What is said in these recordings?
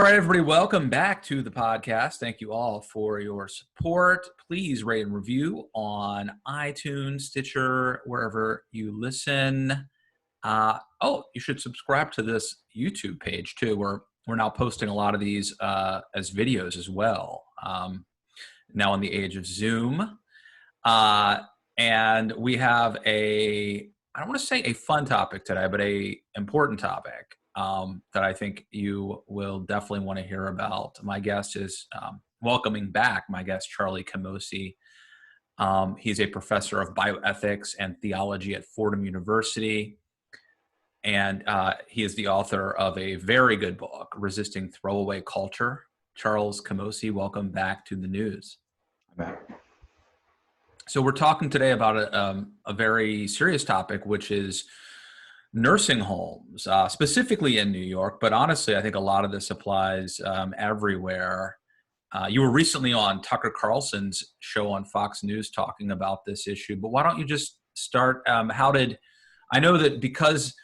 All right, everybody, welcome back to the podcast. Thank you all for your support. Please rate and review on iTunes, Stitcher, wherever you listen. You should subscribe to this YouTube page too. We're now posting a lot of these as videos as well. Now in the age of Zoom, and we have I don't want to say a fun topic today, but a important topic that I think you will definitely want to hear about. My guest is welcoming back my guest, Charles Camosy. He's a professor of bioethics and theology at Fordham University. And he is the author of a very good book, Resisting Throwaway Culture. Charles Camosy, welcome back to the news. I'm back. So we're talking today about a very serious topic, which is nursing homes, specifically in New York. But honestly, I think a lot of this applies everywhere. You were recently on Tucker Carlson's show on Fox News talking about this issue. But why don't you just start? I know that because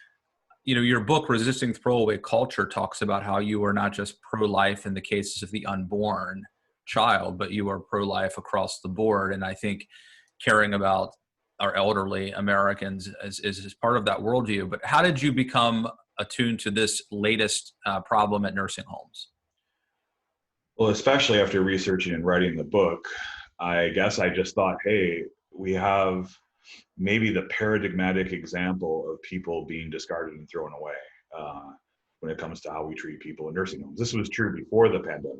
your book, Resisting Throwaway Culture, talks about how you are not just pro-life in the cases of the unborn child, but you are pro-life across the board. And I think caring about our elderly Americans is part of that worldview. But how did you become attuned to this latest problem at nursing homes? Well, especially after researching and writing the book, I guess I just thought, hey, we have maybe the paradigmatic example of people being discarded and thrown away when it comes to how we treat people in nursing homes. This was true before the pandemic.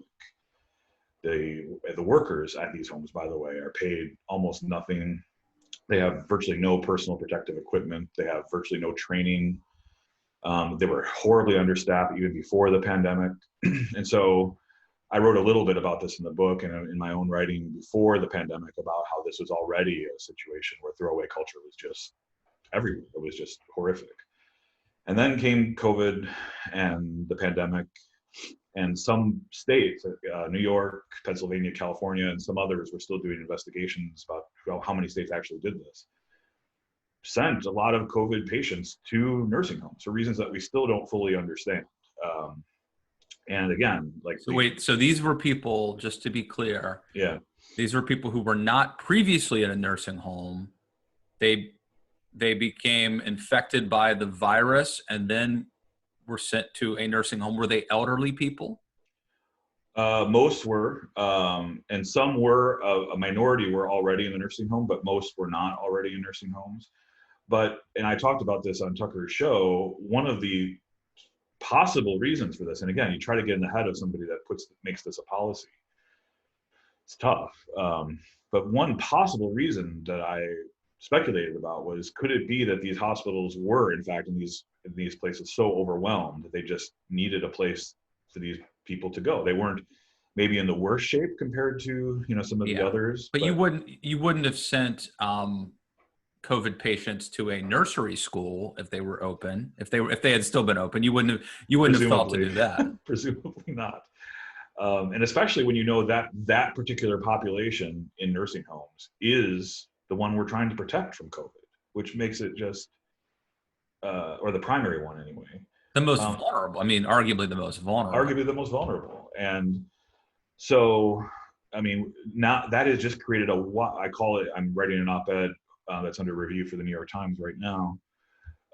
The workers at these homes, by the way, are paid almost nothing. They have virtually no personal protective equipment. They have virtually no training. They were horribly understaffed even before the pandemic. And so I wrote a little bit about this in the book and in my own writing before the pandemic about how this was already a situation where throwaway culture was just everywhere. It was just horrific. And then came COVID and the pandemic, and some states, New York, Pennsylvania, California, and some others were still doing investigations about how many states actually did this, sent a lot of COVID patients to nursing homes for reasons that we still don't fully understand. And again, so these were people, just to be clear. Yeah. These were people who were not previously in a nursing home. They became infected by the virus and then were sent to a nursing home. Were they elderly people? Most were, and some were, a minority were already in the nursing home, but most were not already in nursing homes. And I talked about this on Tucker's show, one of the possible reasons for this, and again, you try to get in the head of somebody that makes this a policy. It's tough. But one possible reason that I speculated about was, could it be that these hospitals were, in fact, in these places so overwhelmed that they just needed a place for these people to go? They weren't maybe in the worst shape compared to some of the others. But you wouldn't have sent COVID patients to a nursery school if they were open. If they had still been open, you wouldn't have thought to do that. Presumably not. And especially when you know that particular population in nursing homes is the one we're trying to protect from COVID, which makes it just, or the primary one anyway. The most vulnerable. I mean, arguably the most vulnerable. Arguably the most vulnerable. And so, I mean, now that has just created I call it, I'm writing an op-ed that's under review for the New York Times right now.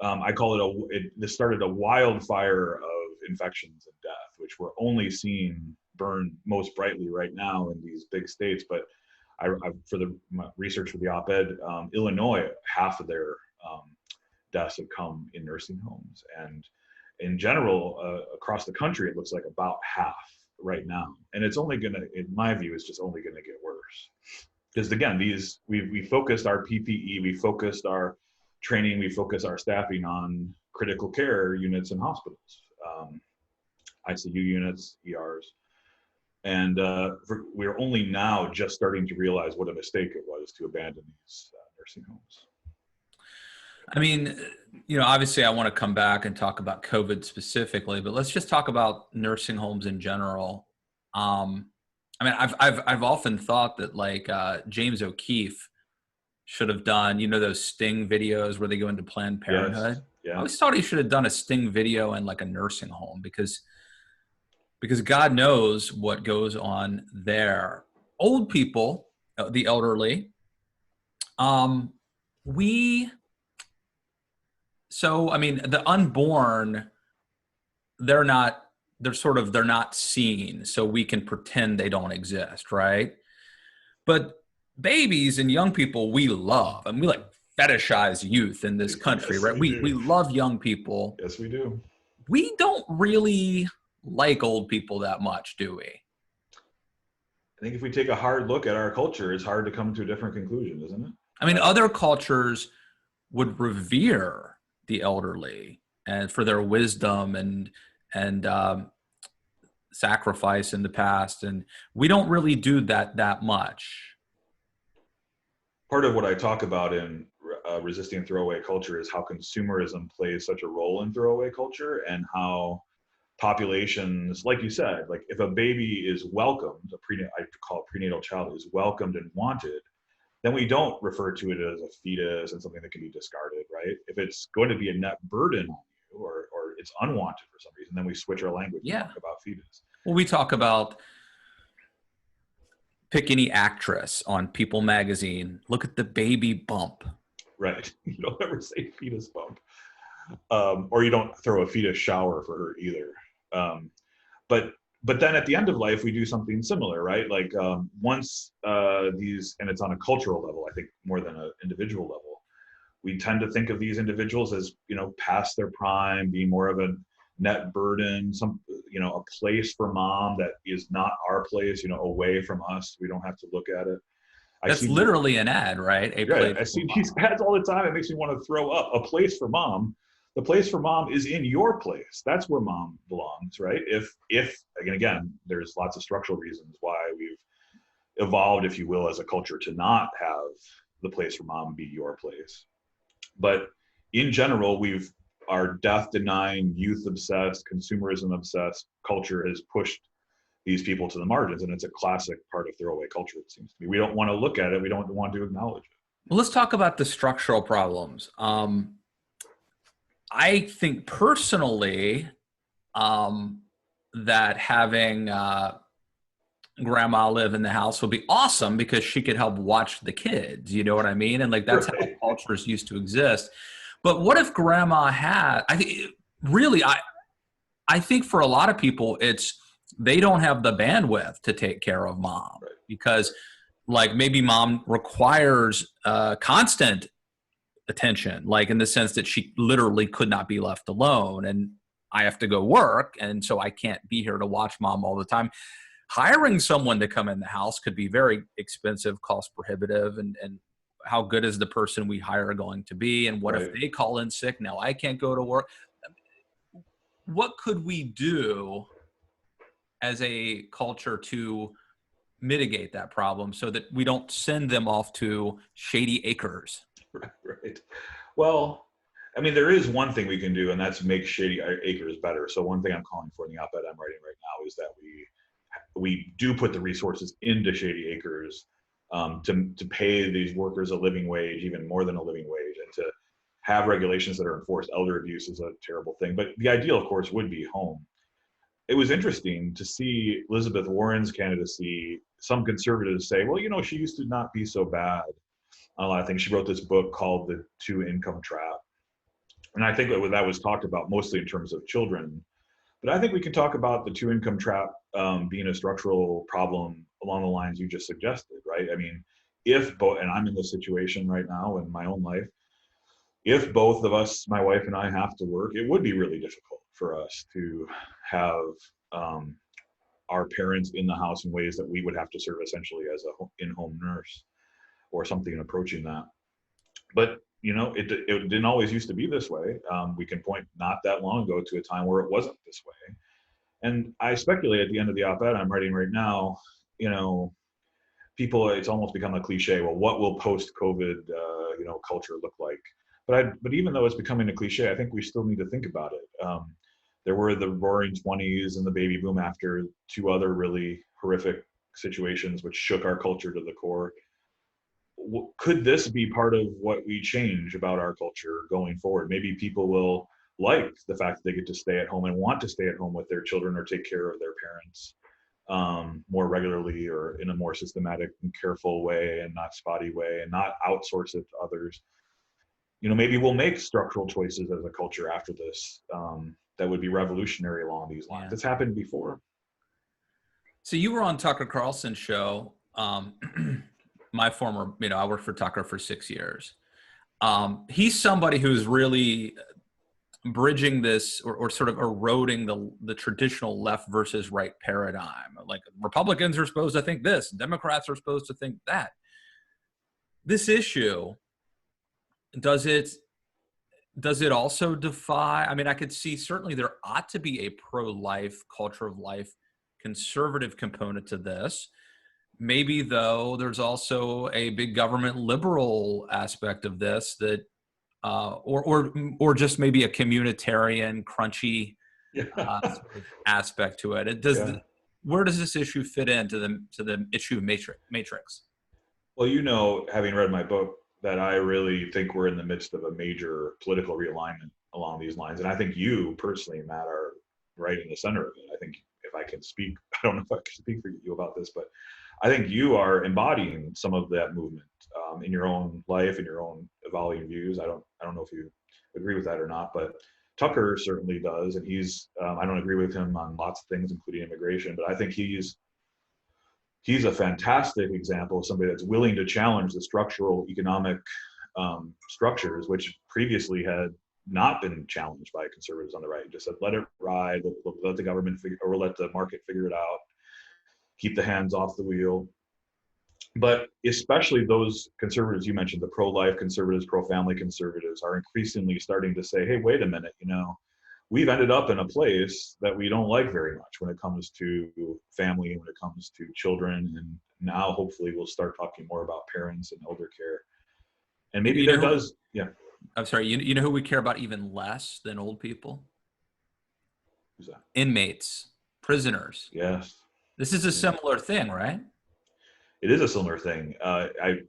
I call this started a wildfire of infections and death, which we're only seeing burn most brightly right now in these big states. But for my research for the op-ed, Illinois, half of their deaths have come in nursing homes. And in general, across the country, it looks like about half right now. And it's only gonna, in my view, it's just only gonna get worse. Because again, we focused our PPE, we focused our training, we focused our staffing on critical care units in hospitals, ICU units, ERs. And we're only now just starting to realize what a mistake it was to abandon these nursing homes. I mean, obviously I want to come back and talk about COVID specifically, but let's just talk about nursing homes in general. I mean, I've often thought that James O'Keefe should have done, those sting videos where they go into Planned Parenthood. Yes. Yeah. I always thought he should have done a sting video in a nursing home, because because God knows what goes on there. Old people, the elderly, um, we, so, I mean, the unborn, they're not, they're not seen, so we can pretend they don't exist, right? But babies and young people, we love, and we like fetishize youth in this country, Yes, right? we do. We love young people. Yes, we do. We don't really like old people that much, do we? I think if we take a hard look at our culture, it's hard to come to a different conclusion, isn't it? I mean, other cultures would revere the elderly and for their wisdom and sacrifice in the past, and we don't really do that much. Part of what I talk about in resisting throwaway culture is how consumerism plays such a role in throwaway culture, and how populations, like you said, like if a baby is welcomed, I call it prenatal child, is welcomed and wanted, then we don't refer to it as a fetus and something that can be discarded, right? If it's going to be a net burden on you, or it's unwanted for some reason, then we switch our language and talk about fetus. Well, we talk about, pick any actress on People magazine, look at the baby bump. Right. You don't ever say fetus bump. Or you don't throw a fetus shower for her either. But then at the end of life, we do something similar, right? Like once these, and it's on a cultural level, I think more than an individual level, we tend to think of these individuals as, past their prime, being more of a net burden, a place for mom that is not our place, away from us. We don't have to look at it. That's literally an ad, right? I see these ads all the time. It makes me want to throw up. A place for mom. The place for mom is in your place. That's where mom belongs, right? If again, there's lots of structural reasons why we've evolved, if you will, as a culture to not have the place for mom be your place. But in general, our death-denying, youth-obsessed, consumerism-obsessed culture has pushed these people to the margins, and it's a classic part of throwaway culture, it seems to me. We don't want to look at it. We don't want to acknowledge it. Well, let's talk about the structural problems. I think personally that having grandma live in the house would be awesome because she could help watch the kids. You know what I mean? And like that's Right. how cultures used to exist. But what if grandma had? I think for a lot of people, they don't have the bandwidth to take care of mom, Right. because like maybe mom requires constant attention, like in the sense that she literally could not be left alone, and I have to go work, and so I can't be here to watch mom all the time. Hiring someone to come in the house could be very expensive, cost prohibitive, and how good is the person we hire going to be, and what Right. if they call in sick? Now I can't go to work. What could we do as a culture to mitigate that problem so that we don't send them off to shady acres? Right. Well, I mean, there is one thing we can do, and that's make shady acres better. So one thing I'm calling for in the op-ed I'm writing right now is that we do put the resources into shady acres to pay these workers a living wage, even more than a living wage, and to have regulations that are enforced. Elder abuse is a terrible thing, but the ideal, of course, would be home. It was interesting to see Elizabeth Warren's candidacy. Some conservatives say, well, she used to not be so bad. I think she wrote this book called The Two-Income Trap. And I think that was talked about mostly in terms of children. But I think we can talk about the two-income trap being a structural problem along the lines you just suggested, right? I mean, if both, and I'm in this situation right now in my own life, if both of us, my wife and I, have to work, it would be really difficult for us to have our parents in the house in ways that we would have to serve essentially as a in-home nurse or something approaching that. But it didn't always used to be this way. We can point not that long ago to a time where it wasn't this way. And I speculate at the end of the op-ed I'm writing right now, people, it's almost become a cliche. Well, what will post-COVID, culture look like? But even though it's becoming a cliche, I think we still need to think about it. There were the roaring 20s and the baby boom after, two other really horrific situations which shook our culture to the core. Could this be part of what we change about our culture going forward? Maybe people will like the fact that they get to stay at home and want to stay at home with their children or take care of their parents more regularly or in a more systematic and careful way and not spotty way, and not outsource it to others. Maybe we'll make structural choices as a culture after this that would be revolutionary along these lines. Yeah. It's happened before. So you were on Tucker Carlson's show. My former, I worked for Tucker for 6 years. He's somebody who's really bridging this or sort of eroding the traditional left versus right paradigm. Like Republicans are supposed to think this, Democrats are supposed to think that. This issue, does it also defy? I mean, I could see certainly there ought to be a pro-life, culture of life, conservative component to this. Maybe though, there's also a big government liberal aspect of this that, or just maybe a communitarian, crunchy sort of aspect to it. Where does this issue fit into the issue matrix? Well, having read my book, that I really think we're in the midst of a major political realignment along these lines, and I think you personally, Matt, are right in the center of it. I think if I can speak, I don't know if I can speak for you about this, but I think you are embodying some of that movement in your own life and your own evolving views. I don't know if you agree with that or not, but Tucker certainly does, and he's I don't agree with him on lots of things, including immigration, but I think he's a fantastic example of somebody that's willing to challenge the structural economic structures, which previously had not been challenged by conservatives on the right. Just said, let it ride, let the government or let the market figure it out, keep the hands off the wheel. But especially those conservatives you mentioned, the pro-life conservatives, pro-family conservatives, are increasingly starting to say, hey, wait a minute, we've ended up in a place that we don't like very much when it comes to family, when it comes to children. And now hopefully we'll start talking more about parents and elder care. And maybe yeah. I'm sorry, you know who we care about even less than old people? Who's that? Inmates, prisoners. Yes. This is a similar thing, right? It is a similar thing. I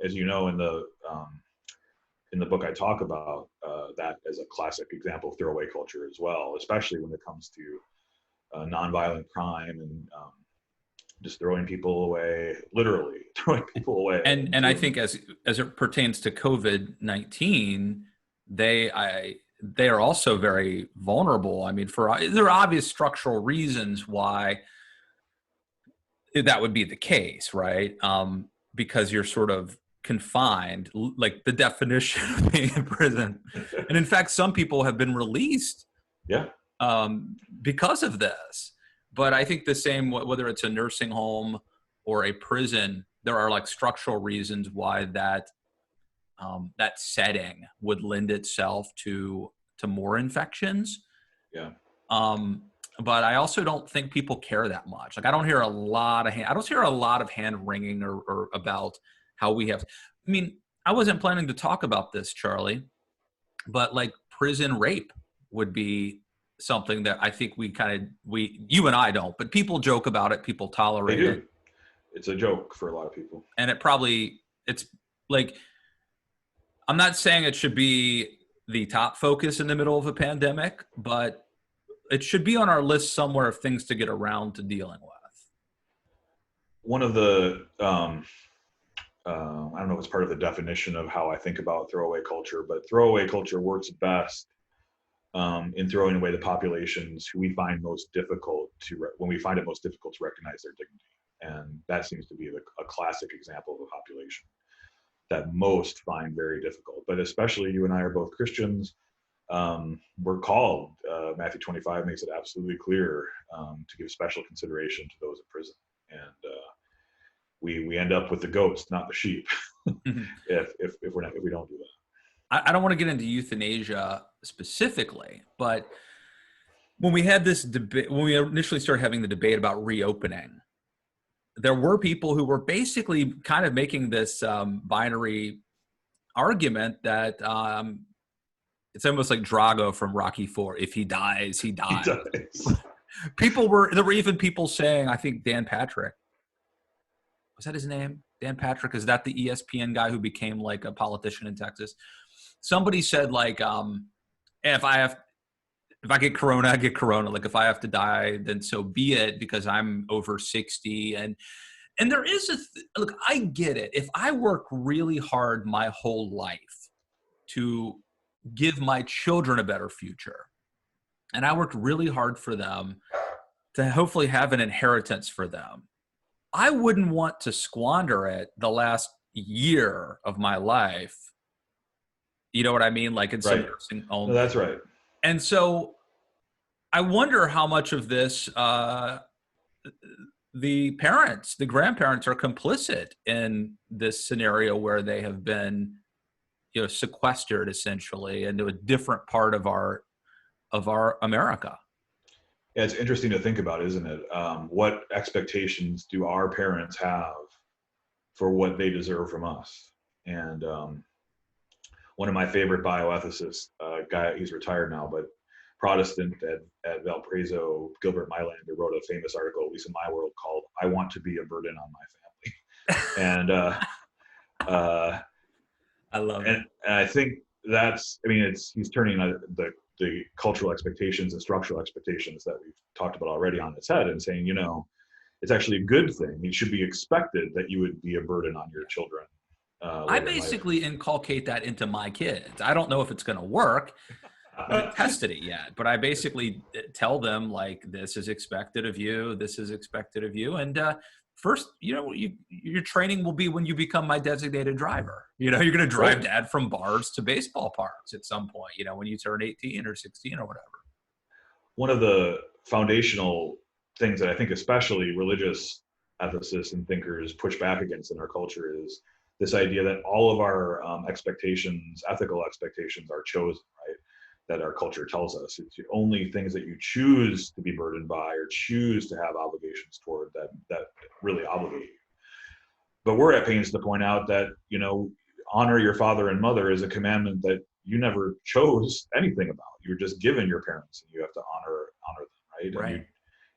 as you know, in the book, I talk about that as a classic example of throwaway culture as well, especially when it comes to nonviolent crime and just throwing people away, literally throwing people away. And I think as it pertains to COVID-19, they are also very vulnerable. I mean, there are obvious structural reasons why that would be the case, right? Because you're sort of confined, like the definition of being in prison. And in fact, some people have been released because of this. But I think the same, whether it's a nursing home or a prison, there are like structural reasons why that setting would lend itself to more infections. Yeah. But I also don't think people care that much. Like I don't hear a lot of hand wringing or about how we have. I mean, I wasn't planning to talk about this, Charlie, but like prison rape would be something that I think you and I don't, but people joke about it. People tolerate it. It's a joke for a lot of people. And it's like, I'm not saying it should be the top focus in the middle of a pandemic, but it should be on our list somewhere of things to get around to dealing with. One of the, I don't know if it's part of the definition of how I think about throwaway culture, but throwaway culture works best in throwing away the populations who we find most difficult when we find it most difficult to recognize their dignity. And that seems to be a classic example of a population that most find very difficult. But especially you and I are both Christians. We're called, Matthew 25 makes it absolutely clear to give special consideration to those in prison. And we end up with the goats, not the sheep, if we don't do that. I don't want to get into euthanasia specifically, but when we had this debate, when we initially started having the debate about reopening, there were people who were basically kind of making this binary argument that it's almost like Drago from Rocky IV. If he dies, he dies. There were even people saying, I think Dan Patrick, was that his name? Dan Patrick, is that the ESPN guy who became like a politician in Texas? Somebody said like, if I if I get corona, I get corona. Like if I have to die, then so be it, because I'm over 60. And there is look, I get it. If I work really hard my whole life to give my children a better future, and I worked really hard for them to hopefully have an inheritance for them, I wouldn't want to squander it the last year of my life. You know what I mean? Like in some Right. nursing home. No, that's right. And so I wonder how much of this the parents, the grandparents are complicit in this scenario where they have been, sequestered essentially into a different part of our America. Yeah, it's interesting to think about, isn't it? What expectations do our parents have for what they deserve from us? And one of my favorite bioethicists, guy, he's retired now, but Protestant at Valparaiso, Gilbert Mylander, wrote a famous article, at least in my world, called "I Want to Be a Burden on My Family." And I love it. and I think that's, I mean, he's turning the cultural expectations and structural expectations that we've talked about already on its head, and saying, it's actually a good thing. It should be expected that you would be a burden on your children. I basically inculcate that into my kids. I don't know if it's going to work. I haven't tested it yet, but I basically tell them, like, this is expected of you. This is expected of you. And first, your training will be when you become my designated driver. You're going to drive Dad from bars to baseball parks at some point, when you turn 18 or 16 or whatever. One of the foundational things that I think especially religious ethicists and thinkers push back against in our culture is this idea that all of our expectations, ethical expectations, are chosen, right? That our culture tells us it's only things that you choose to be burdened by or choose to have obligations toward that really obligate you. But we're at pains to point out that, honor your father and mother is a commandment that you never chose anything about. You were just given your parents, and you have to honor them, right? Right. And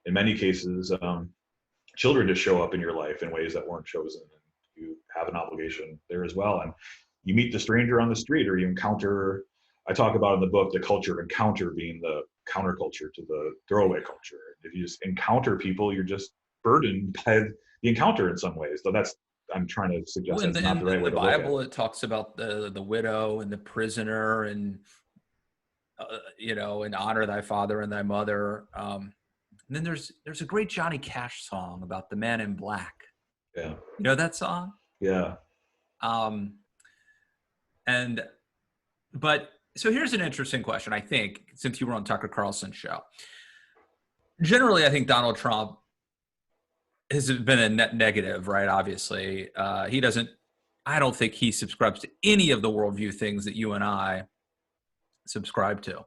in many cases, children just show up in your life in ways that weren't chosen, and you have an obligation there as well. And you meet the stranger on the street, or you encounter, I talk about in the book, the culture of encounter being the counterculture to the throwaway culture. If you just encounter people, you're just burdened by the encounter in some ways. So I'm trying to suggest that's not the right way to look at it. In the Bible, it talks about the widow and the prisoner, and and honor thy father and thy mother. And then there's a great Johnny Cash song about the man in black. Yeah. You know that song? Yeah. But so here's an interesting question, I think, since you were on Tucker Carlson's show. Generally, I think Donald Trump has been a net negative, right? Obviously, I don't think he subscribes to any of the worldview things that you and I subscribe to.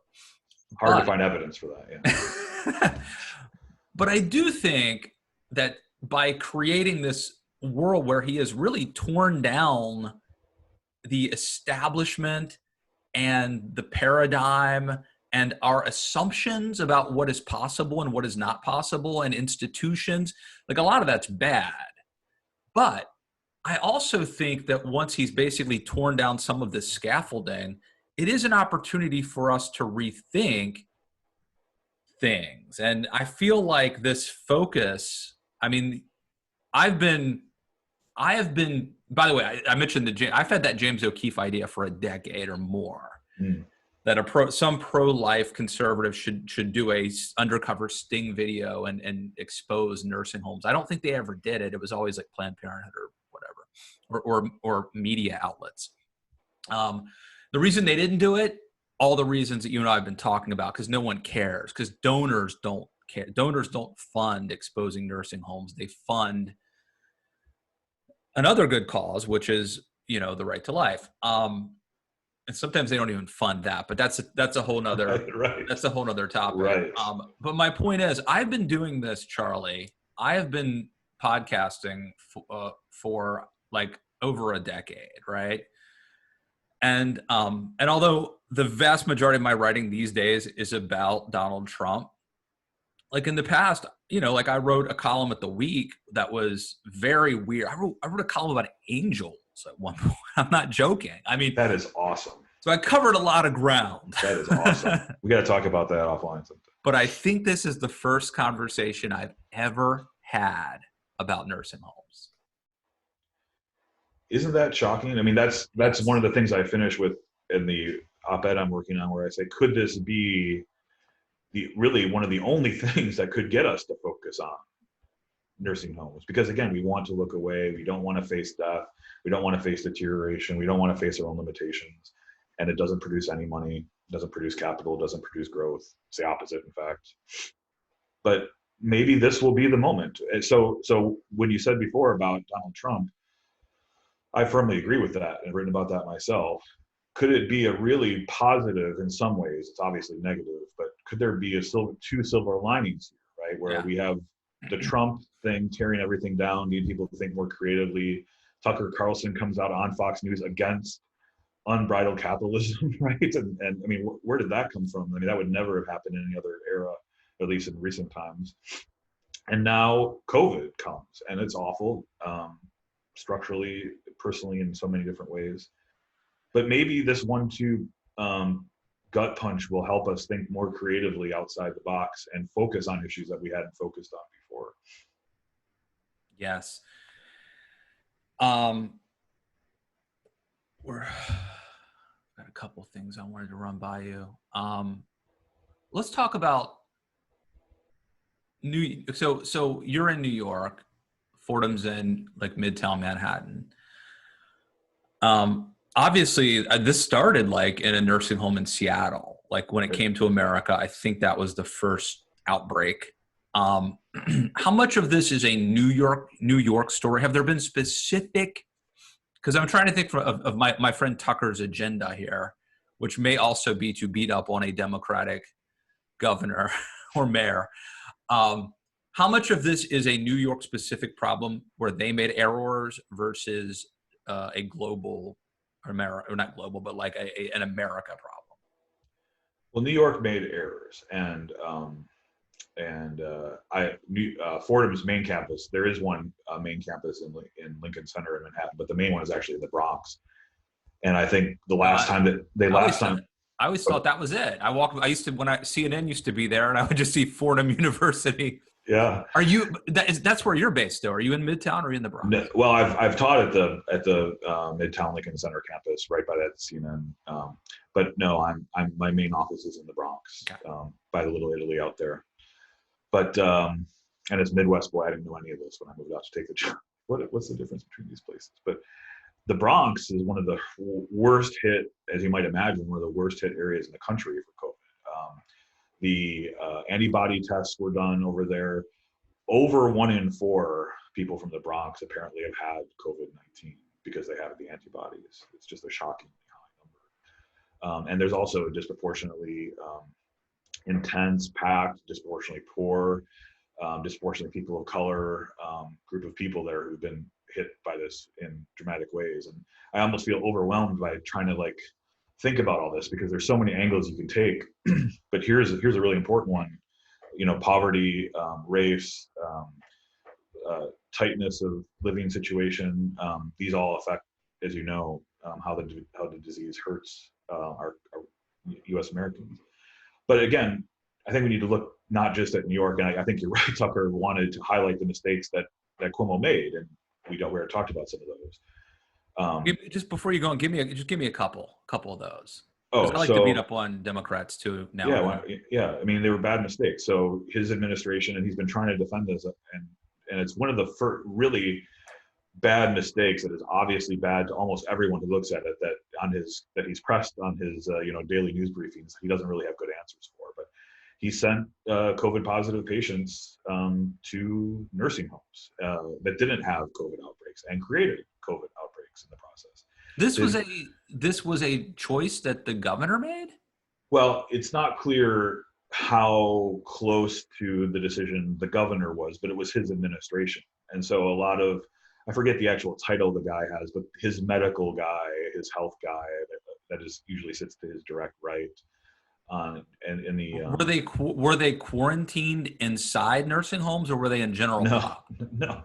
Hard to find evidence for that, yeah. But I do think that by creating this world where he has really torn down the establishment and the paradigm and our assumptions about what is possible and what is not possible, and institutions, like, a lot of that's bad. But I also think that once he's basically torn down some of this scaffolding, it is an opportunity for us to rethink things. And I feel like this focus, I mean, I have been, by the way, I mentioned I've had that James O'Keefe idea for a decade or more. That some pro-life conservative should do a undercover sting video and expose nursing homes. I don't think they ever did it. It was always like Planned Parenthood or whatever, or media outlets. The reason they didn't do it, all the reasons that you and I have been talking about, because no one cares, because donors don't care. Donors don't fund exposing nursing homes. They fund another good cause, which is, the right to life. And sometimes they don't even fund that, but that's a whole nother, right. That's a whole nother topic. Right. But my point is, I've been doing this, Charlie. I have been podcasting for like over a decade. Right. And although the vast majority of my writing these days is about Donald Trump, like in the past, like I wrote a column at The Week that was very weird. I wrote a column about angels at one point. I'm not joking. I mean, that is awesome. So I covered a lot of ground. That is awesome. We got to talk about that offline sometime. But I think this is the first conversation I've ever had about nursing homes. Isn't that shocking? I mean, that's one of the things I finish with in the op-ed I'm working on, where I say, could this be really one of the only things that could get us to focus on nursing homes? Because again, we want to look away. We don't want to face death. We don't want to face deterioration. We don't want to face our own limitations. And it doesn't produce any money, doesn't produce capital, doesn't produce growth. It's the opposite, in fact. But maybe this will be the moment. And so when you said before about Donald Trump, I firmly agree with that and written about that myself. Could it be a really positive in some ways? It's obviously negative, but could there be two silver linings here, right? Where we have the Trump thing tearing everything down, need people to think more creatively. Tucker Carlson comes out on Fox News against unbridled capitalism, right? And I mean, where did that come from? I mean, that would never have happened in any other era, at least in recent times. And now COVID comes, and it's awful, structurally, personally, in so many different ways. But maybe this 1-2 gut punch will help us think more creatively outside the box and focus on issues that we hadn't focused on before. Yes. We're got a couple things I wanted to run by you. Let's talk about so you're in New York. Fordham's in like Midtown Manhattan. Obviously, this started like in a nursing home in Seattle. Like when it came to America, I think that was the first outbreak. How much of this is a New York story? Have there been specific? Because I'm trying to think of my friend Tucker's agenda here, which may also be to beat up on a Democratic governor or mayor. How much of this is a New York specific problem where they made errors versus a global, or not global, but like an America problem? Well, New York made errors, and Fordham's main campus, there is one main campus in Lincoln Center in Manhattan, but the main one is actually in the Bronx. And I think the last time that I always thought that was it. When CNN used to be there, and I would just see Fordham University. Yeah. That's where you're based though? Are you in Midtown or are you in the Bronx? No, well, I've taught at the Midtown Lincoln Center campus, right by that CNN. But no, my main office is in the Bronx, by the Little Italy out there. But and it's Midwest boy. I didn't know any of this when I moved out to take the job. What's the difference between these places? But the Bronx is one of the worst hit, as you might imagine, one of the worst hit areas in the country for COVID. The antibody tests were done over there. Over 1 in 4 people from the Bronx apparently have had COVID-19 because they have the antibodies. It's just a shockingly high number. And there's also a disproportionately intense, packed, disproportionately poor, disproportionately people of color group of people there who've been hit by this in dramatic ways. And I almost feel overwhelmed by trying to think about all this because there's so many angles you can take. But here's a really important one. Poverty, race, tightness of living situation. These all affect, as you know, how the disease hurts our U.S. Americans. But again, I think we need to look not just at New York, and I think you're right. Tucker wanted to highlight the mistakes that Cuomo made, and we already talked about some of those. Just before you go on, give me a couple of those. I like to beat up on Democrats too now. Yeah. I mean, they were bad mistakes. So his administration, and he's been trying to defend this, and it's one of the really bad mistakes that is obviously bad to almost everyone who looks at it. That he's pressed on his daily news briefings. He doesn't really have good answers for, but he sent COVID positive patients to nursing homes that didn't have COVID outbreaks and created COVID outbreaks in the process. This was a choice that the governor made? Well, it's not clear how close to the decision the governor was, but it was his administration. And so a lot of, I forget the actual title the guy has, but his medical guy, his health guy, that usually sits to his direct right. And in the were they quarantined inside nursing homes, or were they in general? No.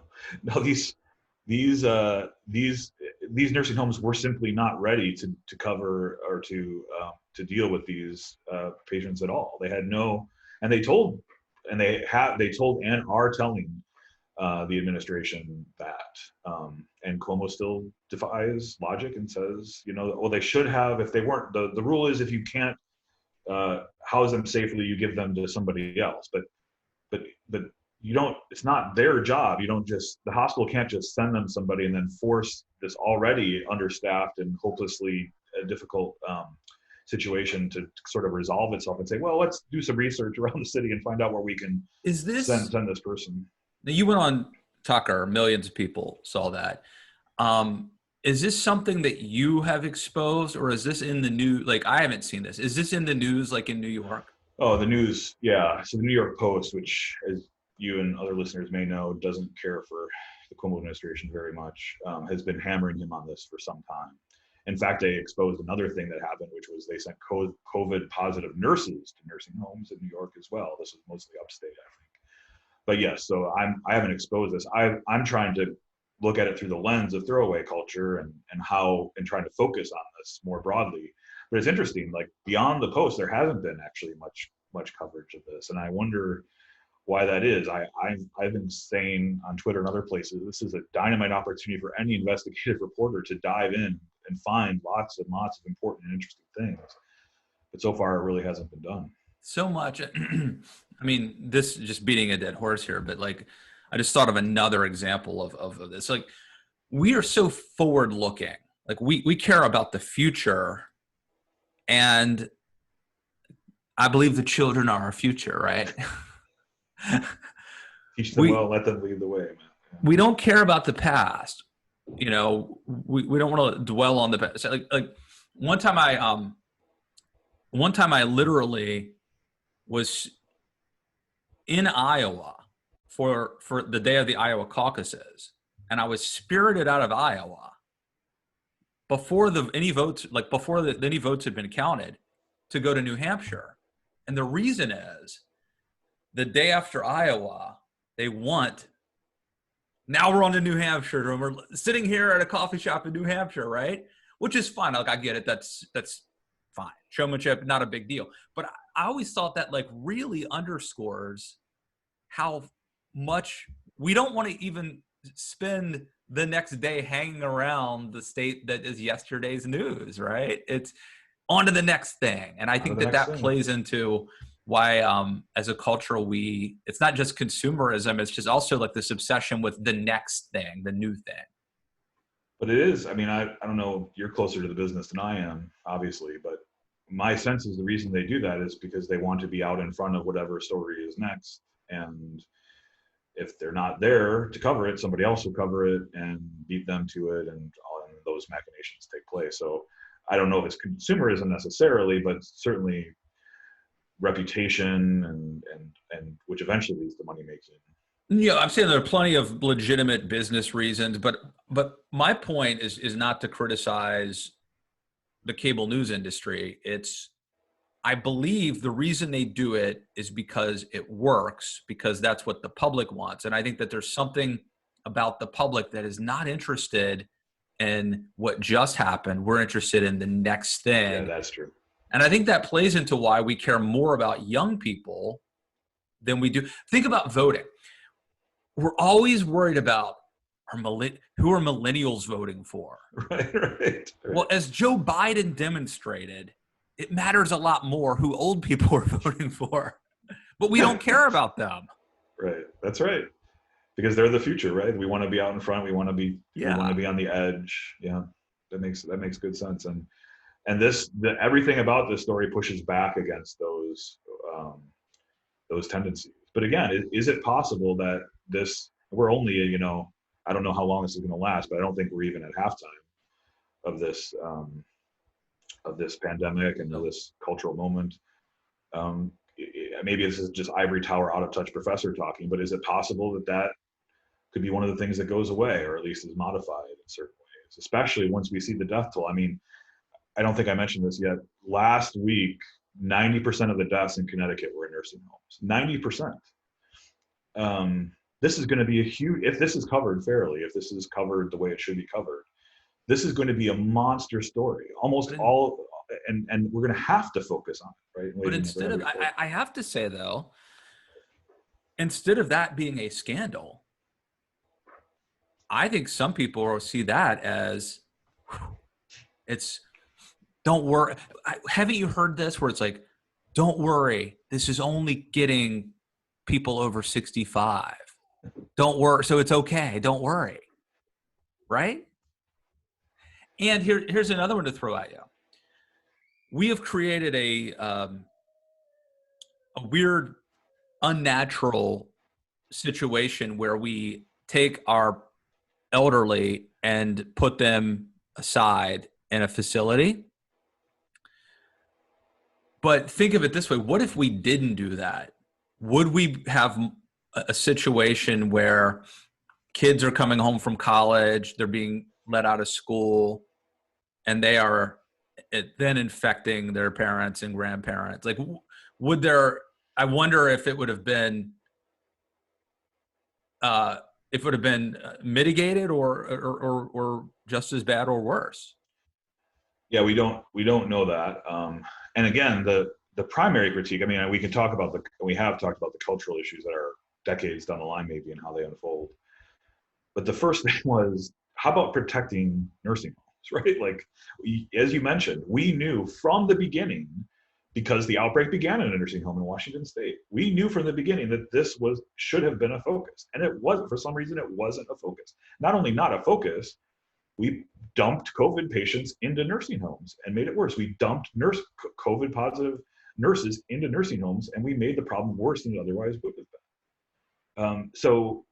These these nursing homes were simply not ready to cover or to deal with these patients at all. They had no, and they told, they told and are telling the administration that, and Cuomo still defies logic and says, well, they should have, if they weren't, the rule is if you can't house them safely, you give them to somebody else. But you don't, it's not their job. You don't just, the hospital can't just send them somebody and then force this already understaffed and hopelessly difficult situation to sort of resolve itself and say, well, let's do some research around the city and find out where we can send this person. Now you went on Tucker, millions of people saw that. Is this something that you have exposed, or is this in the news? Like, I haven't seen this. Is this in the news, like in New York? Oh, the news. Yeah. So the New York Post, which, as you and other listeners may know, doesn't care for the Cuomo administration very much, has been hammering him on this for some time. In fact, they exposed another thing that happened, which was they sent COVID positive nurses to nursing homes in New York as well. This was mostly upstate, I think. But yes, so I haven't exposed this. I'm trying to look at it through the lens of throwaway culture and trying to focus on this more broadly. But it's interesting, like beyond the Post, there hasn't been actually much coverage of this, and I wonder why that is. I've been saying on Twitter and other places, this is a dynamite opportunity for any investigative reporter to dive in and find lots and lots of important and interesting things. But so far, it really hasn't been done. So much. I mean, this is just beating a dead horse here, but like, I just thought of another example of this. Like, we are so forward looking. Like, we care about the future, and I believe the children are our future, right? Teach them well, let them lead the way, man. Yeah. We don't care about the past. We don't want to dwell on the past. Like one time I literally was in Iowa for the day of the Iowa caucuses, and I was spirited out of Iowa before any votes had been counted to go to New Hampshire. And the reason is the day after Iowa, now we're on to New Hampshire, and we're sitting here at a coffee shop in New Hampshire, right? Which is fine. Like, I get it. That's fine. Showmanship, not a big deal. But I always thought that like really underscores how much we don't want to even spend the next day hanging around the state that is yesterday's news, right? It's on to the next thing. And I think that plays into why as a culture, it's not just consumerism, it's just also like this obsession with the next thing, the new thing. But it is, I mean, I don't know, you're closer to the business than I am, obviously, but my sense is the reason they do that is because they want to be out in front of whatever story is next. And if they're not there to cover it, somebody else will cover it and beat them to it, and those machinations take place. So I don't know if it's consumerism necessarily, but certainly reputation and which eventually leads to money making. Yeah, I'm saying there are plenty of legitimate business reasons, but my point is not to criticize the cable news industry. I believe the reason they do it is because it works, because that's what the public wants. And I think that there's something about the public that is not interested in what just happened. We're interested in the next thing. Yeah, that's true. And I think that plays into why we care more about young people than we do. Think about voting. We're always worried about who are millennials voting for. Right. Well, as Joe Biden demonstrated, it matters a lot more who old people are voting for, but we don't care about them. Right. That's right. Because they're the future, right? We want to be out in front. We want to be on the edge. Yeah. That makes good sense. And everything about this story pushes back against those tendencies. But again, is it possible that we're only, I don't know how long this is going to last, but I don't think we're even at halftime of this pandemic and of this cultural moment. Maybe this is just ivory tower, out of touch professor talking, but is it possible that could be one of the things that goes away, or at least is modified in certain ways, especially once we see the death toll? I mean, I don't think I mentioned this yet. Last week, 90% of the deaths in Connecticut were in nursing homes. 90%. This is going to be if this is covered fairly, if this is covered the way it should be covered, this is going to be a monster story. Almost all, and we're going to have to focus on it, right? But instead of, I have to say though, instead of that being a scandal, I think some people will see that as, it's, don't worry. Haven't you heard this where it's like, don't worry, this is only getting people over 65. Don't worry. So it's okay. Don't worry. Right? And here's another one to throw at you. We have created a weird, unnatural situation where we take our elderly and put them aside in a facility. But think of it this way. What if we didn't do that? Would we have a situation where kids are coming home from college, they're being let out of school, and they are then infecting their parents and grandparents? Like, would there, I wonder if it would have been, mitigated or just as bad or worse. Yeah, we don't know that. And again, the primary critique, I mean, we have talked about the cultural issues that are decades down the line maybe and how they unfold. But the first thing was, how about protecting nursing homes, right? Like, as you mentioned, we knew from the beginning, because the outbreak began in a nursing home in Washington State, we knew from the beginning that this should have been a focus. And it wasn't. For some reason, it wasn't a focus. Not only not a focus, we dumped COVID patients into nursing homes and made it worse. We dumped COVID positive nurses into nursing homes, and we made the problem worse than it otherwise would have been. So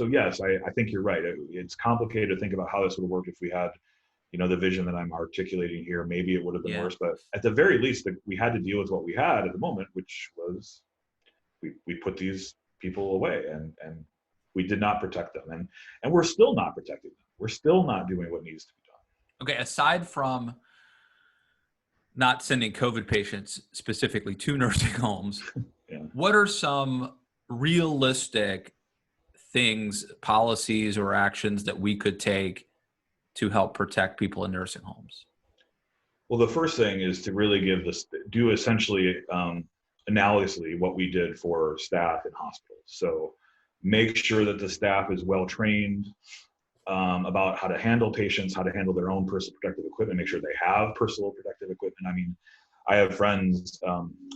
yes, I think you're right. It's complicated to think about how this would work if we had, the vision that I'm articulating here. Maybe it would have been worse, but at the very least, we had to deal with what we had at the moment, which was we put these people away and we did not protect them, and we're still not protecting them. We're still not doing what needs to be done. Okay, aside from not sending COVID patients specifically to nursing homes, what are some realistic things, policies, or actions that we could take to help protect people in nursing homes? Well, the first thing is to really do essentially analogously what we did for staff in hospitals. So make sure that the staff is well trained about how to handle patients, how to handle their own personal protective equipment, make sure they have personal protective equipment. I mean, I have friends,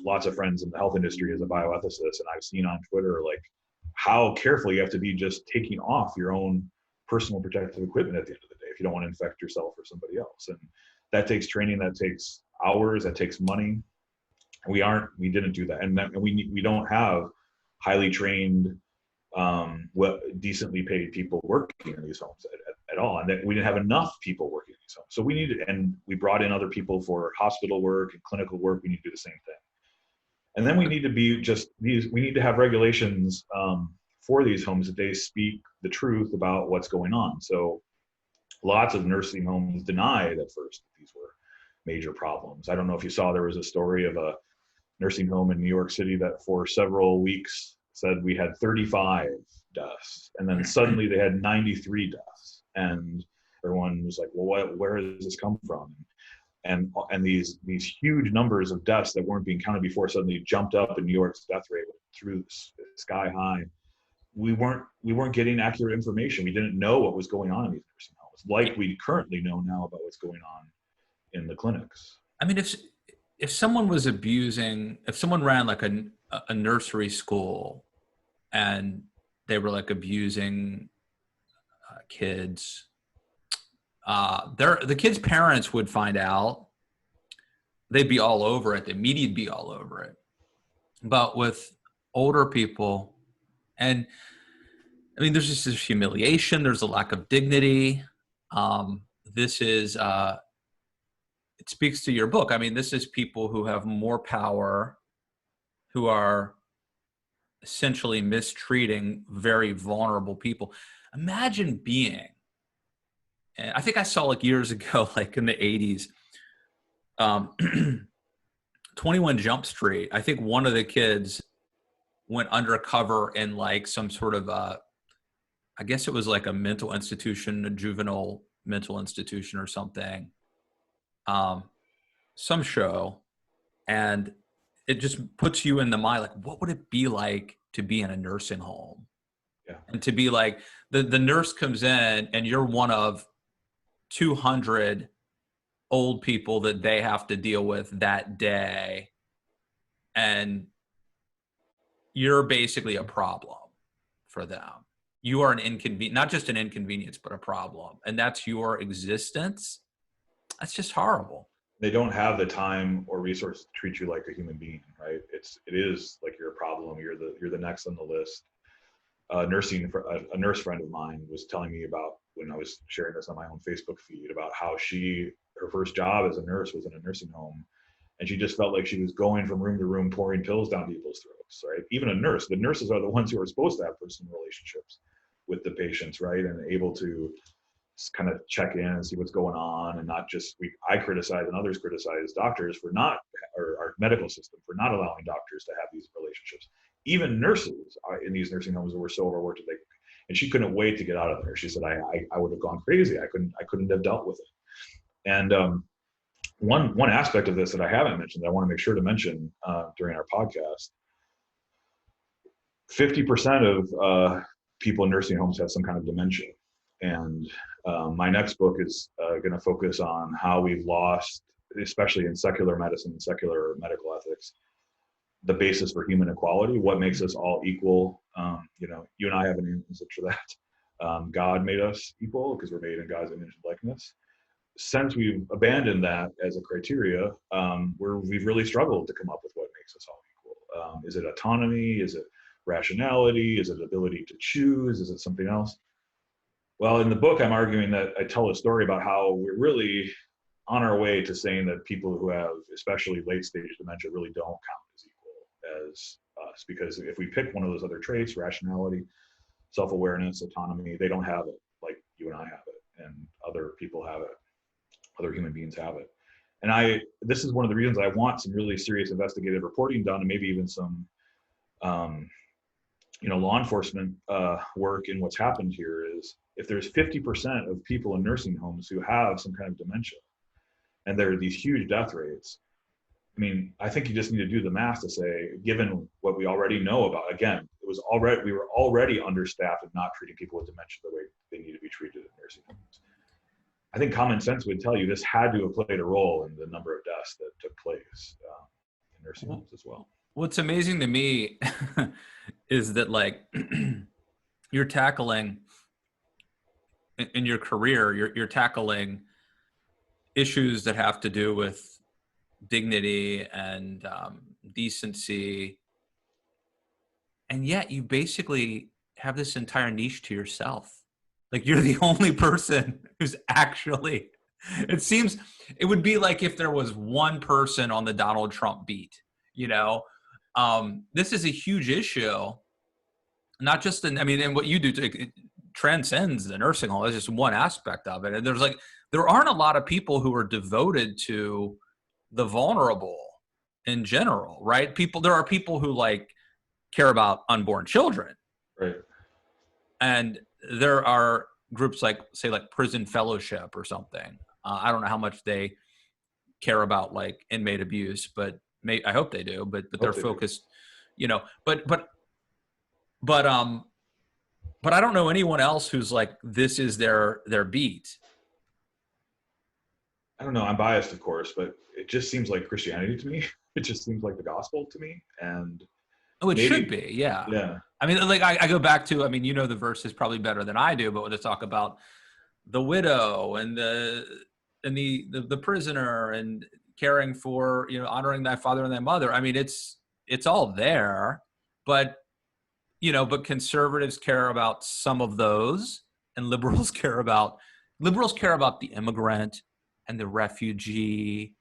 lots of friends in the health industry as a bioethicist, and I've seen on Twitter, like, how careful you have to be just taking off your own personal protective equipment at the end of the day if you don't want to infect yourself or somebody else. And that takes training, that takes hours, that takes money. We didn't do that. And we don't have highly trained, decently paid people working in these homes at all. And that we didn't have enough people working in these homes. So we brought in other people for hospital work and clinical work. We need to do the same thing. And then we need to have regulations for these homes that they speak the truth about what's going on. So lots of nursing homes denied at first that these were major problems. I don't know if you saw, there was a story of a nursing home in New York City that for several weeks said we had 35 deaths, and then suddenly they had 93 deaths, and everyone was like, well, where does this come from? And these huge numbers of deaths that weren't being counted before suddenly jumped up, and New York's death rate through sky high. We weren't getting accurate information. We didn't know what was going on in these nursing homes, like we currently know now about what's going on in the clinics. I mean, if someone was abusing, if someone ran like a nursery school and they were like abusing kids, the kids' parents would find out. They'd be all over it. The media'd be all over it. But with older people, and I mean, there's just this humiliation. There's a lack of dignity. It speaks to your book. I mean, this is people who have more power, who are essentially mistreating very vulnerable people. Imagine being, and I think I saw like years ago, like in the 80s, 21 Jump Street. I think one of the kids went undercover in like some sort of I guess it was like a mental institution, a juvenile mental institution or something, some show, and it just puts you in the mind, like, what would it be like to be in a nursing home? Yeah. And to be like, the nurse comes in and you're one of 200 old people that they have to deal with that day. And you're basically a problem for them. You are an inconvenience, not just an inconvenience, but a problem. And that's your existence. That's just horrible. They don't have the time or resources to treat you like a human being, right? It is like you're a problem. You're the next on the list. A nurse friend of mine was telling me about, when I was sharing this on my own Facebook feed, about how her first job as a nurse was in a nursing home, and she just felt like she was going from room to room pouring pills down people's throats, right? Even a nurse, the nurses are the ones who are supposed to have personal relationships with the patients, right? And able to kind of check in and see what's going on, and not just, I criticize and others criticize doctors for not, or our medical system for not allowing doctors to have these relationships. Even nurses in these nursing homes were so overworked that and she couldn't wait to get out of there. She said, I would have gone crazy. I couldn't have dealt with it. And one aspect of this that I haven't mentioned, that I want to make sure to mention during our podcast, 50% of people in nursing homes have some kind of dementia. And my next book is going to focus on how we've lost, especially in secular medicine and secular medical ethics, the basis for human equality. What makes us all equal? You and I have an answer to that. God made us equal because we're made in God's image and likeness. Since we've abandoned that as a criteria, we've really struggled to come up with what makes us all equal. Is it autonomy? Is it rationality? Is it ability to choose? Is it something else? Well, in the book, I'm arguing that I tell a story about how we're really on our way to saying that people who have especially late stage dementia really don't count as equal as us, because if we pick one of those other traits, rationality, self-awareness, autonomy, they don't have it like you and I have it, and other people have it, other human beings have it. And this is one of the reasons I want some really serious investigative reporting done, and maybe even some law enforcement work in what's happened here. Is if there's 50% of people in nursing homes who have some kind of dementia, and there are these huge death rates, I mean, I think you just need to do the math to say, given what we already know about, again, we were already understaffed and not treating people with dementia the way they need to be treated in nursing homes. I think common sense would tell you this had to have played a role in the number of deaths that took place in nursing homes as well. What's amazing to me is that, like, you're tackling in your career, you're tackling issues that have to do with dignity and decency, and yet you basically have this entire niche to yourself. Like, you're the only person who's actually, it seems, it would be like if there was one person on the Donald Trump beat, this is a huge issue, not just and what you do it transcends the nursing home. It's just one aspect of it. And there aren't a lot of people who are devoted to the vulnerable in general, right? There are people who care about unborn children. Right. And there are groups like Prison Fellowship or something. I don't know how much they care about inmate abuse, but I hope they do. But they're focused, But I don't know anyone else who's this is their beat. I don't know. I'm biased, of course, but it just seems like Christianity to me. It just seems like the gospel to me, and it should be, yeah. Yeah. I mean, I go back to, the verses probably better than I do, but when they talk about the widow and the prisoner and caring for, honoring thy father and thy mother. It's all there, but conservatives care about some of those, and liberals care about the immigrant and the refugee,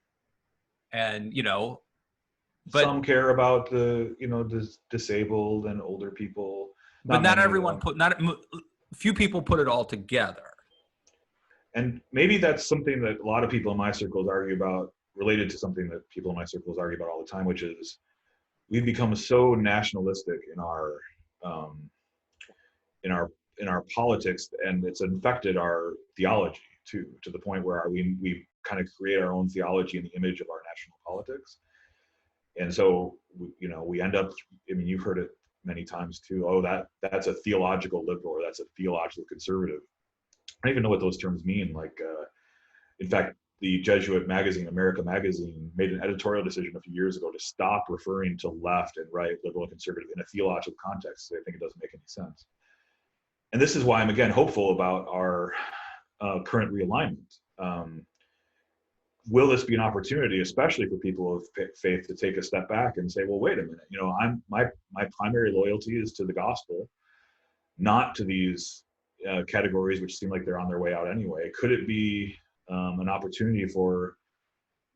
and but some care about the disabled and older people. But not everyone few people put it all together. And maybe that's something that a lot of people in my circles argue about, related to something that people in my circles argue about all the time, which is we've become so nationalistic in our politics, and it's infected our theology, too, to the point where we kind of create our own theology in the image of our national politics. And so, we end up, I mean, you've heard it many times too, oh, that's a theological liberal, or that's a theological conservative. I don't even know what those terms mean. Like, in fact, the Jesuit magazine, America Magazine, made an editorial decision a few years ago to stop referring to left and right, liberal and conservative in a theological context. I think it doesn't make any sense. And this is why I'm, again, hopeful about our current realignment. Will this be an opportunity, especially for people of faith, to take a step back and say, well, wait a minute, my primary loyalty is to the gospel, not to these categories which seem like they're on their way out anyway. Could it be an opportunity for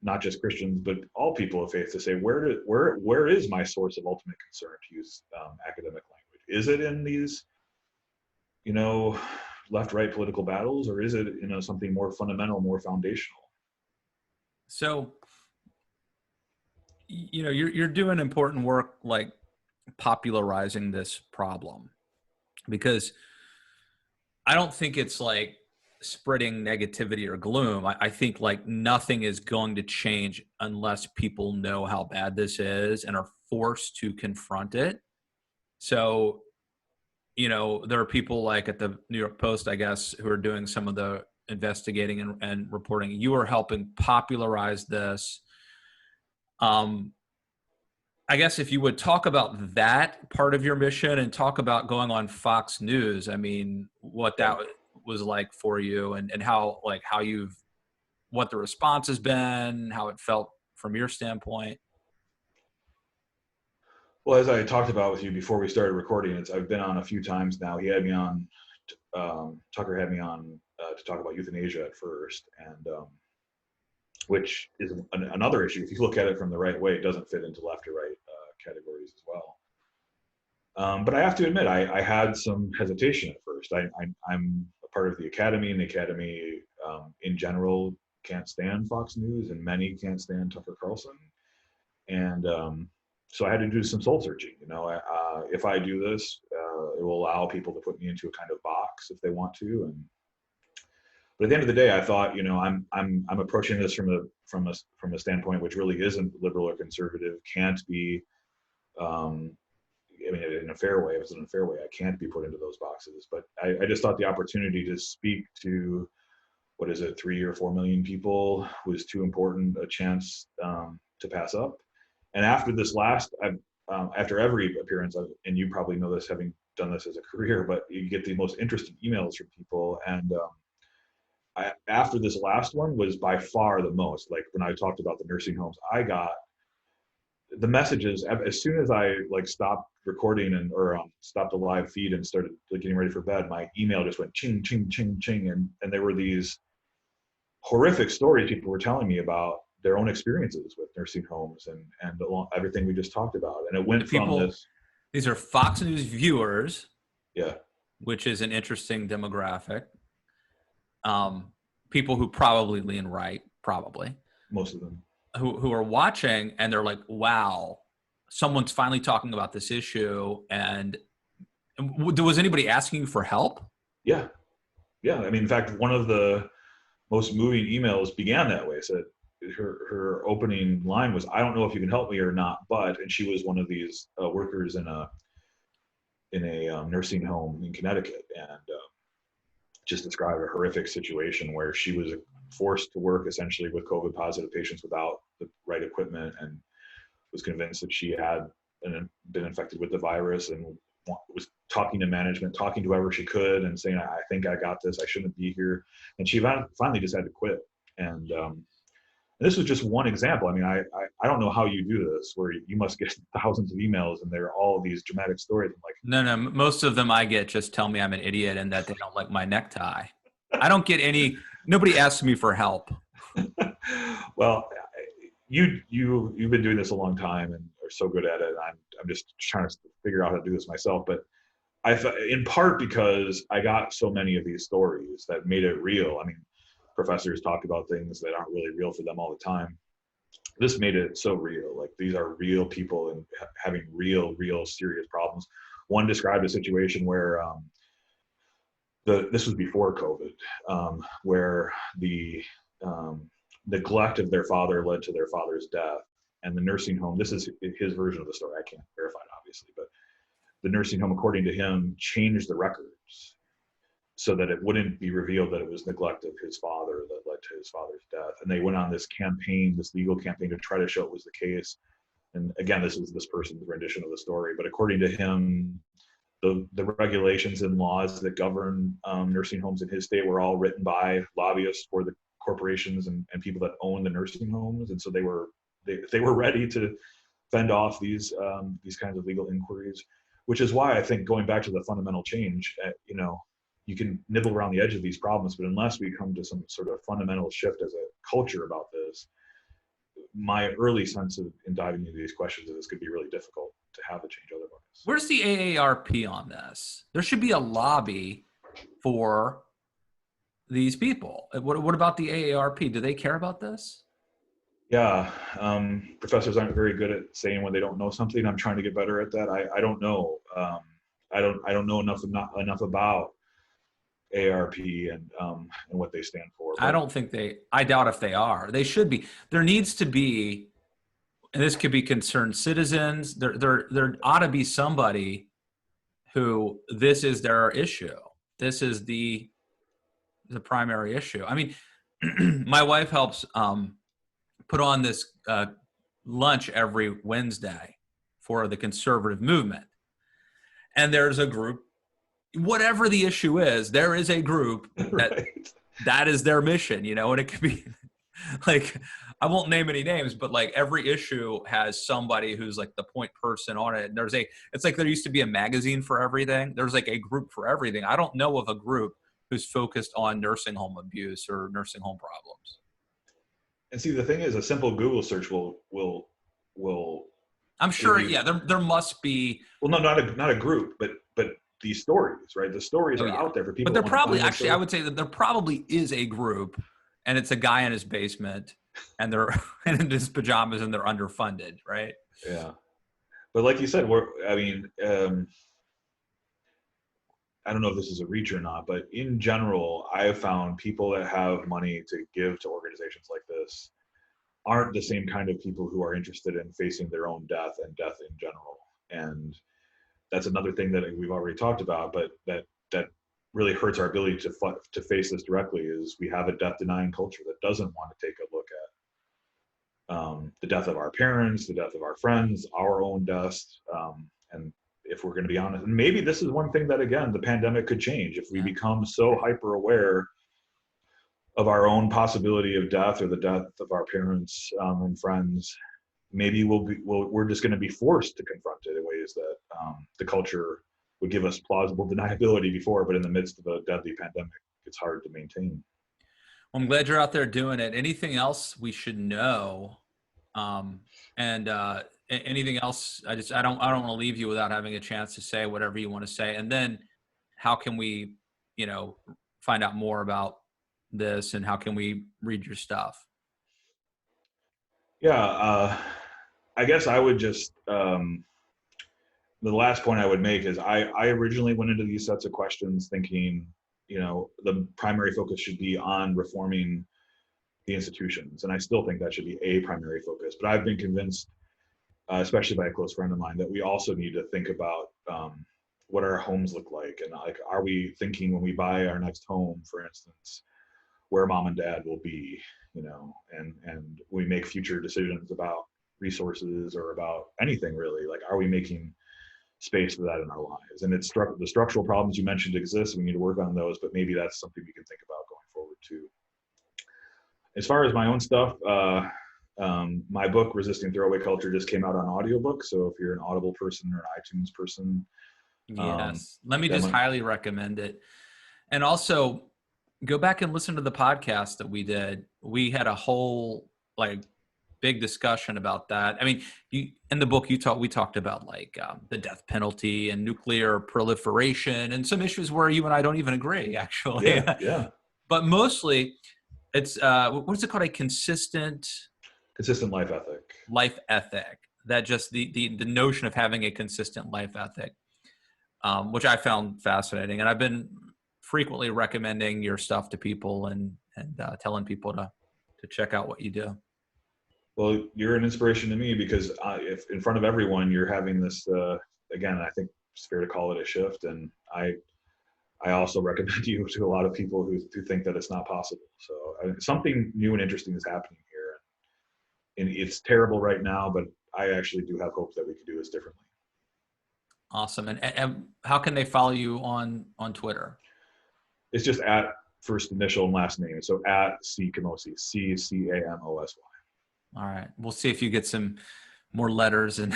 not just Christians, but all people of faith to say, where is my source of ultimate concern, to use academic language? Is it in these, left-right political battles, or is it, something more fundamental, more foundational? So, you're doing important work like popularizing this problem, because I don't think it's like spreading negativity or gloom. I think like nothing is going to change unless people know how bad this is and are forced to confront it. So, there are people like at the New York Post, I guess, who are doing some of the investigating and reporting. You are helping popularize this. I guess if you would talk about that part of your mission and talk about going on Fox News, I mean, what that was like for you, and what the response has been, how it felt from your standpoint. Well, as I talked about with you before we started recording, I've been on a few times now. He had me on, Tucker had me on to talk about euthanasia at first, and which is another issue. If you look at it from the right way, it doesn't fit into left or right categories as well. But I have to admit, I had some hesitation at first. I'm a part of the Academy, and the Academy in general can't stand Fox News, and many can't stand Tucker Carlson. And so I had to do some soul searching. If I do this, it will allow people to put me into a kind of box if they want to. But at the end of the day, I thought, I'm approaching this from a standpoint which really isn't liberal or conservative. Can't be. In a fair way, if it's in a fair way, I can't be put into those boxes. But I just thought the opportunity to speak to, 3 or 4 million people was too important a chance to pass up. And after this after every appearance, and you probably know this, having done this as a career, but you get the most interesting emails from people. And after this last one was by far the most, like when I talked about the nursing homes, I got the messages as soon as I stopped recording or stopped the live feed and started getting ready for bed. My email just went ching, ching, ching, ching. And there were these horrific stories people were telling me about their own experiences with nursing homes and everything we just talked about. And it went from this. These are Fox News viewers. Yeah. Which is an interesting demographic. People who probably lean right, probably. Most of them. Who are watching, and they're like, wow, someone's finally talking about this issue. And was anybody asking you for help? Yeah. I mean, in fact, one of the most moving emails began that way. Said her opening line was, "I don't know if you can help me or not, but," and she was one of these workers in a nursing home in Connecticut, and just described a horrific situation where she was forced to work essentially with COVID positive patients without the right equipment, and was convinced that she had been infected with the virus, and was talking to management, talking to whoever she could, and saying, I think I got this, I shouldn't be here. And she finally just had to quit. And this was just one example. I mean, I don't know how you do this, where you must get thousands of emails and there are all of these dramatic stories. I'm like, no, most of them I get just tell me I'm an idiot and that they don't like my necktie. I don't get nobody asks me for help. Well, you've been doing this a long time and are so good at it. I'm just trying to figure out how to do this myself. But in part because I got so many of these stories that made it real. I mean, professors talk about things that aren't really real for them all the time. This made it so real. Like, these are real people and having real serious problems. One described a situation where this was before COVID, where the neglect of their father led to their father's death. And the nursing home, this is his version of the story. I can't verify it, obviously, but the nursing home, according to him, changed the records so that it wouldn't be revealed that it was neglect of his father that led to his father's death. And they went on this campaign, this legal campaign, to try to show it was the case. And again, this is this person's rendition of the story, but according to him, the regulations and laws that govern nursing homes in his state were all written by lobbyists for the corporations and people that own the nursing homes. And so they were ready to fend off these kinds of legal inquiries, which is why I think, going back to the fundamental change, you can nibble around the edge of these problems, but unless we come to some sort of fundamental shift as a culture about this, my early sense in diving into these questions is it's going to be really difficult to have the change otherwise. Where's the AARP on this? There should be a lobby for these people. What about the AARP? Do they care about this? Yeah, professors aren't very good at saying when they don't know something. I'm trying to get better at that. I don't know. I don't know enough about AARP and what they stand for. But I doubt if they are. They should be. There needs to be, and this could be concerned citizens. There ought to be somebody who this is their issue. This is the primary issue. I mean, my wife helps put on this lunch every Wednesday for the conservative movement. And there's a group, whatever the issue is, there is a group that is their mission, and it could be like, I won't name any names, but like every issue has somebody who's like the point person on it. And it's like there used to be a magazine for everything. There's like a group for everything. I don't know of a group who's focused on nursing home abuse or nursing home problems. And see, the thing is, a simple Google search will I'm sure, there must be. Well, no, not a group, but these stories, right? The stories are out there for people. But they're probably, actually, I would say that there probably is a group, and it's a guy in his basement, and they're in his pajamas, and they're underfunded, right? Yeah. But like you said, I don't know if this is a reach or not, but in general, I have found people that have money to give to organizations like this aren't the same kind of people who are interested in facing their own death and death in general. And that's another thing that we've already talked about, but that really hurts our ability to face this directly, is we have a death denying culture that doesn't want to take a look at the death of our parents, the death of our friends, our own deaths. And if we're going to be honest, and maybe this is one thing that, again, the pandemic could change. If we become so hyper aware of our own possibility of death or the death of our parents and friends, maybe we're just going to be forced to confront it in ways that the culture would give us plausible deniability before, but in the midst of a deadly pandemic, it's hard to maintain. Well, I'm glad you're out there doing it. Anything else we should know? Anything else? I don't want to leave you without having a chance to say whatever you want to say. And then how can we, find out more about this, and how can we read your stuff? Yeah, I guess I would just, the last point I would make is I originally went into these sets of questions thinking, the primary focus should be on reforming the institutions. And I still think that should be a primary focus. But I've been convinced, especially by a close friend of mine, that we also need to think about what our homes look like. And like, are we thinking when we buy our next home, for instance, where mom and dad will be, and we make future decisions about resources or about anything really, like, are we making space for that in our lives? And it's the structural problems you mentioned exist. We need to work on those, but maybe that's something we can think about going forward too. As far as my own stuff, my book, Resisting Throwaway Culture, just came out on audiobook. So if you're an Audible person or an iTunes person, yes, let me just highly recommend it. And also go back and listen to the podcast that we did. We had a whole big discussion about that. I mean, in the book we talked about the death penalty and nuclear proliferation and some issues where you and I don't even agree, actually. Yeah. But mostly it's what's it called? A consistent life ethic. That just the notion of having a consistent life ethic, which I found fascinating. And I've been frequently recommending your stuff to people and telling people to check out what you do. Well, you're an inspiration to me because if in front of everyone you're having this, again, I think it's fair to call it a shift. And I also recommend you to a lot of people who think that it's not possible. So something new and interesting is happening here. And it's terrible right now, but I actually do have hope that we could do this differently. Awesome. And how can they follow you on Twitter? It's just at first initial and last name. So at C Camosy, CCAMOSY. All right. We'll see if you get some more letters and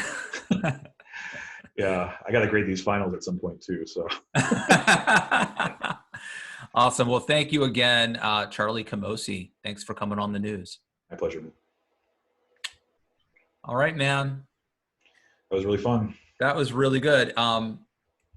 yeah, I got to grade these finals at some point too. So awesome. Well, thank you again, Charlie Camosy. Thanks for coming on the news. My pleasure. All right, man. That was really fun. That was really good.